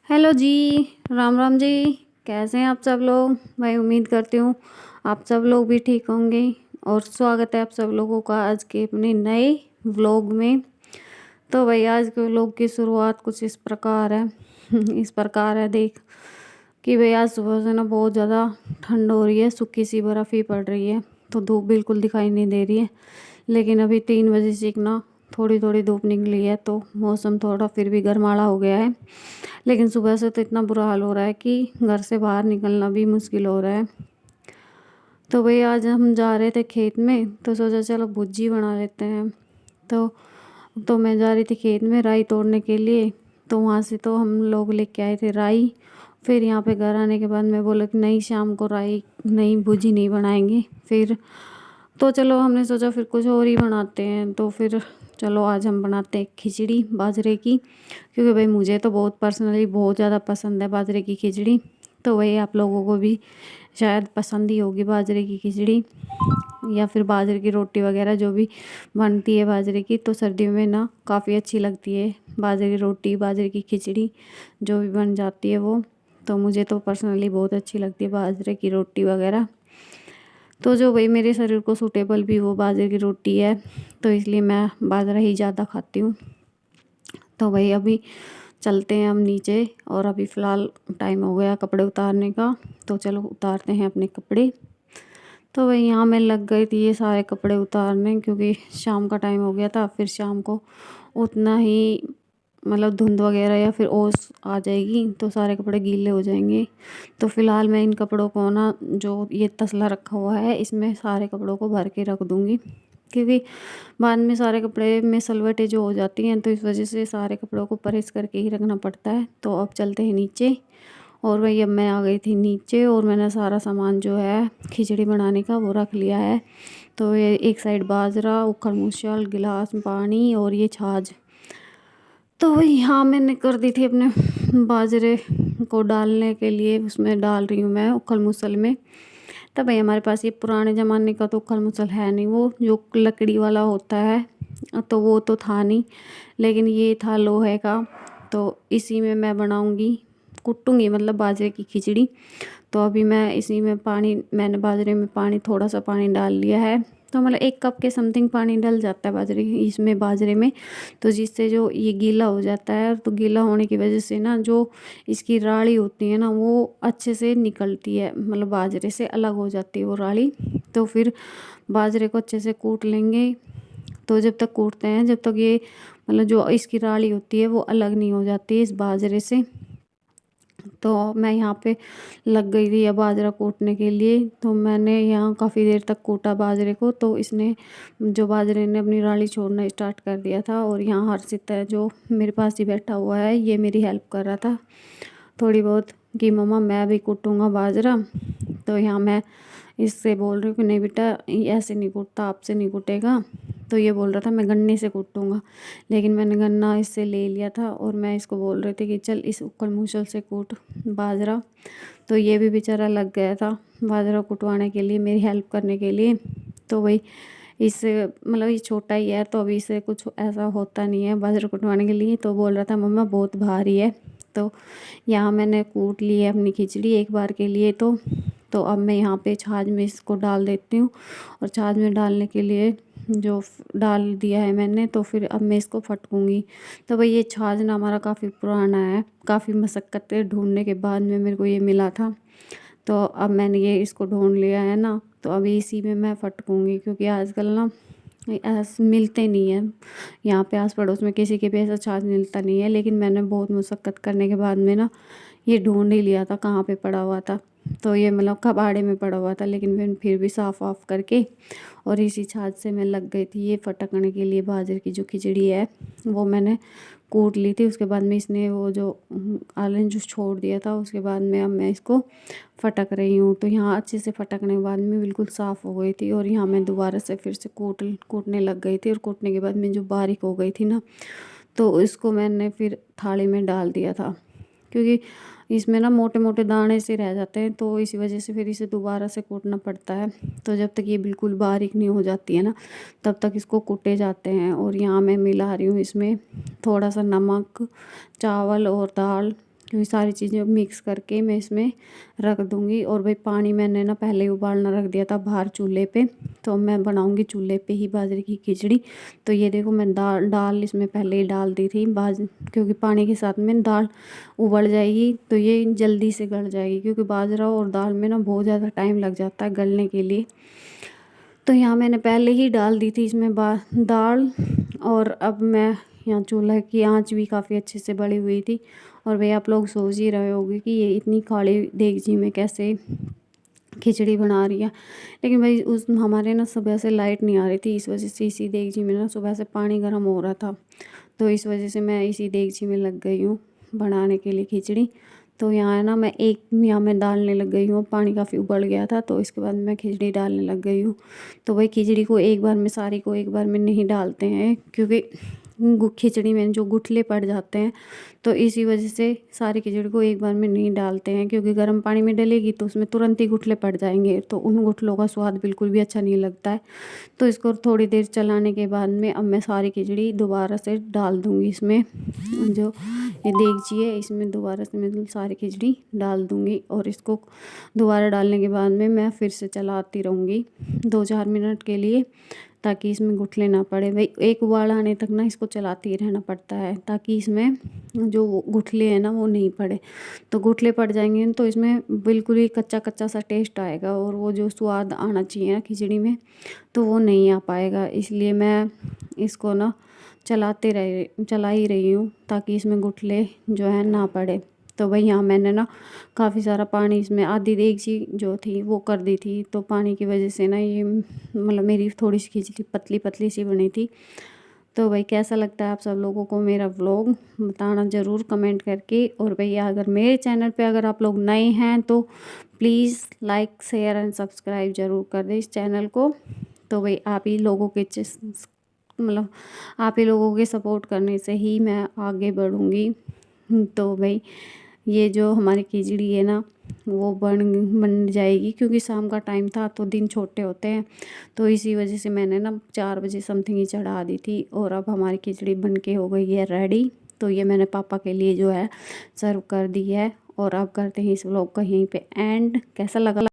Hello जी, राम राम जी। कैसे हैं आप सब लोग? मैं उम्मीद करती हूँ आप सब लोग भी ठीक होंगे। और स्वागत है आप सब लोगों का आज के अपने नए व्लॉग में। तो भाई आज के व्लॉग की शुरुआत कुछ इस प्रकार है इस प्रकार है देख कि भाई आज सुबह से ना बहुत ज़्यादा ठंड हो रही है, सूखी सी बर्फ़ ही पड़ रही है, तो धूप बिल्कुल दिखाई नहीं दे रही है। लेकिन अभी 3 बजे से ना थोड़ी थोड़ी धूप निकली है, तो मौसम थोड़ा फिर भी गर्माला हो गया है। लेकिन सुबह से तो इतना बुरा हाल हो रहा है कि घर से बाहर निकलना भी मुश्किल हो रहा है। तो भाई आज हम जा रहे थे खेत में, तो सोचा चलो भुर्जी बना लेते हैं। तो मैं जा रही थी खेत में राई तोड़ने के लिए। तो वहाँ से तो हम लोग लेके आए थे राई। फिर यहाँ पे घर आने के बाद मैं बोला कि नहीं, शाम को राई नहीं, भुर्जी नहीं बनाएंगे। फिर तो चलो हमने सोचा फिर कुछ और ही बनाते हैं। तो फिर चलो आज हम बनाते हैं खिचड़ी बाजरे की, क्योंकि भाई मुझे तो बहुत पर्सनली बहुत ज़्यादा पसंद है बाजरे की खिचड़ी। तो वही आप लोगों को भी शायद पसंद ही होगी बाजरे की खिचड़ी, या फिर बाजरे की रोटी वगैरह जो भी बनती है बाजरे की। तो सर्दियों में ना काफ़ी अच्छी लगती है बाजरे की रोटी, बाजरे की खिचड़ी जो भी बन जाती है वो। तो मुझे तो पर्सनली बहुत अच्छी लगती है बाजरे की रोटी वगैरह। तो जो भाई मेरे शरीर को सूटेबल भी वो बाजरे की रोटी है, तो इसलिए मैं बाजरा ही ज़्यादा खाती हूँ। तो भाई अभी चलते हैं हम नीचे, और अभी फ़िलहाल टाइम हो गया कपड़े उतारने का। तो चलो उतारते हैं अपने कपड़े। तो भाई यहाँ मैं लग गई थी ये सारे कपड़े उतारने, क्योंकि शाम का टाइम हो गया था। फिर शाम को उतना ही मतलब धुंध वगैरह या फिर ओस आ जाएगी, तो सारे कपड़े गीले हो जाएंगे। तो फ़िलहाल मैं इन कपड़ों को ना, जो ये तसला रखा हुआ है इसमें सारे कपड़ों को भर के रख दूँगी, क्योंकि बाद में सारे कपड़े में सलवटें जो हो जाती हैं, तो इस वजह से सारे कपड़ों को प्रेस करके ही रखना पड़ता है। तो अब चलते हैं नीचे। और भाई अब मैं आ गई थी नीचे, और मैंने सारा सामान जो है खिचड़ी बनाने का वो रख लिया है। तो ये एक साइड बाजरा, उखड़ मूसल, गिलास में पानी और ये छाछ। तो वही यहाँ मैंने कर दी थी अपने बाजरे को डालने के लिए, उसमें डाल रही हूँ मैं उखल मूसल में। तब भाई हमारे पास ये पुराने ज़माने का तो उखल मूसल है नहीं, वो जो लकड़ी वाला होता है, तो वो तो था नहीं। लेकिन ये था लोहे का, तो इसी में मैं बनाऊँगी, कुटूँगी मतलब बाजरे की खिचड़ी। तो अभी मैं इसी में पानी, मैंने बाजरे में पानी थोड़ा सा पानी डाल लिया है। तो मतलब 1 कप के समथिंग पानी डल जाता है बाजरे में। तो जिससे जो ये गीला हो जाता है, तो गीला होने की वजह से ना जो इसकी राड़ी होती है ना वो अच्छे से निकलती है, मतलब बाजरे से अलग हो जाती है वो राड़ी। तो फिर बाजरे को अच्छे से कूट लेंगे। तो जब तक कूटते हैं, जब तक ये मतलब जो इसकी राड़ी होती है वो अलग नहीं हो जाती है इस बाजरे से। तो मैं यहाँ पे लग गई थी अब बाजरा कूटने के लिए। तो मैंने यहाँ काफ़ी देर तक कूटा बाजरे को। तो इसने जो बाजरे ने अपनी राली छोड़ना स्टार्ट कर दिया था, और यहाँ हर्षित है जो मेरे पास ही बैठा हुआ है, ये मेरी हेल्प कर रहा था थोड़ी बहुत, कि मम्मा मैं भी कूटूँगा बाजरा। तो यहाँ मैं इससे बोल रही हूँ कि नहीं बेटा, ऐसे नहीं कूटता, आपसे नहीं कूटेगा। तो ये बोल रहा था मैं गन्ने से कूटूँगा, लेकिन मैंने गन्ना इससे ले लिया था, और मैं इसको बोल रही थी कि चल इस उखड़ मूसल से कूट बाजरा। तो ये भी बेचारा लग गया था बाजरा कुटवाने के लिए, मेरी हेल्प करने के लिए। तो वही इससे मतलब ये छोटा ही है, तो अभी इसे कुछ ऐसा होता नहीं है बाजरा कुटवाने के लिए। तो बोल रहा था मम्मा बहुत भारी है। तो यहाँ मैंने कूट ली है अपनी खिचड़ी एक बार के लिए। तो अब मैं यहाँ पे छाछ में इसको डाल देती हूँ, और छाछ में डालने के लिए जो डाल दिया है मैंने, तो फिर अब मैं इसको फटकूँगी। तो भाई ये छाछ ना हमारा काफ़ी पुराना है, काफ़ी मशक्क़त ढूंढने के बाद में मेरे को ये मिला था। तो अब मैंने ये इसको ढूंढ लिया है ना, तो अभी इसी में मैं फटकूँगी, क्योंकि आजकल ना ऐसे मिलते नहीं हैं यहाँ पे आस पड़ोस में, किसी के भी ऐसा छाछ मिलता नहीं है। लेकिन मैंने बहुत मशक्क़त करने के बाद में ना ये ढूंढ ही लिया था कहाँ पे पड़ा हुआ था। तो ये मतलब कबाड़े में पड़ा हुआ था, लेकिन मैं फिर भी साफ़ वाफ करके और इसी छाछ से मैं लग गई थी ये फटकने के लिए। बाजरे की जो खिचड़ी है वो मैंने कूट ली थी, उसके बाद में इसने वो जो आलन जूस छोड़ दिया था, उसके बाद में अब मैं इसको फटक रही हूँ। तो यहाँ अच्छे से फटकने के बाद में बिल्कुल साफ़ हो गई थी, और यहाँ मैं दोबारा से फिर से कूटने लग गई थी। और कूटने के बाद में जो बारीक हो गई थी ना, तो इसको मैंने फिर थाली में डाल दिया था, क्योंकि इसमें ना मोटे मोटे दाने से रह जाते हैं, तो इसी वजह से फिर इसे दोबारा से कूटना पड़ता है। तो जब तक ये बिल्कुल बारीक नहीं हो जाती है ना, तब तक इसको कूटे जाते हैं। और यहाँ मैं मिला रही हूँ इसमें थोड़ा सा नमक, चावल और दाल, क्योंकि सारी चीज़ें मिक्स करके मैं इसमें रख दूँगी। और भाई पानी मैंने ना पहले ही उबालना रख दिया था बाहर चूल्हे पे, तो मैं बनाऊँगी चूल्हे पे ही बाजरे की खिचड़ी। तो ये देखो मैं दाल इसमें पहले ही डाल दी थी क्योंकि पानी के साथ में दाल उबल जाएगी तो ये जल्दी से गल जाएगी, क्योंकि बाजरा और दाल में ना बहुत ज़्यादा टाइम लग जाता है गलने के लिए। तो यहाँ मैंने पहले ही डाल दी थी इसमें दाल। और अब मैं यहाँ चूल्हे की आंच भी काफ़ी अच्छे से बढ़ी हुई थी। और भाई आप लोग सोच ही रहे होगे कि ये इतनी काली देगची में कैसे खिचड़ी बना रही है। लेकिन भाई उस हमारे ना सुबह से लाइट नहीं आ रही थी, इस वजह से इसी देगची में ना सुबह से पानी गर्म हो रहा था, तो इस वजह से मैं इसी देगची में लग गई हूँ बनाने के लिए खिचड़ी। तो यहाँ है ना मैं यहाँ मैं डालने लग गई हूँ, पानी काफ़ी उबल गया था तो इसके बाद मैं खिचड़ी डालने लग गई हूँ। तो भाई खिचड़ी को एक बार में सारी को एक बार में नहीं डालते हैं, क्योंकि खिचड़ी में जो गुठले पड़ जाते हैं, तो इसी वजह से सारी खिचड़ी को एक बार में नहीं डालते हैं, क्योंकि गर्म पानी में डलेगी तो उसमें तुरंत ही गुठले पड़ जाएंगे, तो उन गुठलों का स्वाद बिल्कुल भी अच्छा नहीं लगता है। तो इसको थोड़ी देर चलाने के बाद में अब मैं सारी खिचड़ी दोबारा से डाल दूँगी इसमें, जो ये देगची है इसमें दोबारा से मैं सारी खिचड़ी डाल दूँगी। और इसको दोबारा डालने के बाद में मैं फिर से चलाती रहूँगी 2-4 मिनट के लिए, ताकि इसमें गुठले ना पड़े। भाई एक उबाल आने तक ना इसको चलाते ही रहना पड़ता है, ताकि इसमें जो गुठले हैं ना वो नहीं पड़े। तो गुठले पड़ जाएंगे तो इसमें बिल्कुल ही कच्चा कच्चा सा टेस्ट आएगा, और वो जो स्वाद आना चाहिए ना खिचड़ी में, तो वो नहीं आ पाएगा। इसलिए मैं इसको ना चला ही रही हूँ, ताकि इसमें गुठले जो है ना पड़े। तो भाई यहाँ मैंने ना काफ़ी सारा पानी इसमें आधी देगची जो थी वो कर दी थी, तो पानी की वजह से ना ये मतलब मेरी थोड़ी सी खिचड़ी पतली पतली सी बनी थी। तो भाई कैसा लगता है आप सब लोगों को मेरा व्लॉग, बताना ज़रूर कमेंट करके। और भैया अगर मेरे चैनल पे अगर आप लोग नए हैं तो please like share and subscribe ज़रूर कर दें इस चैनल को। तो भाई आप ही लोगों के मतलब आप ही लोगों के सपोर्ट करने से ही मैं आगे बढ़ूँगी। तो भाई ये जो हमारी खिचड़ी है ना वो बन जाएगी, क्योंकि शाम का टाइम था तो दिन छोटे होते हैं, तो इसी वजह से मैंने ना 4 बजे समथिंग ही चढ़ा दी थी। और अब हमारी खिचड़ी बन के हो गई है रेडी। तो ये मैंने पापा के लिए जो है सर्व कर दी है। और अब करते हैं इस व्लॉग का यहीं पे एंड। कैसा लगा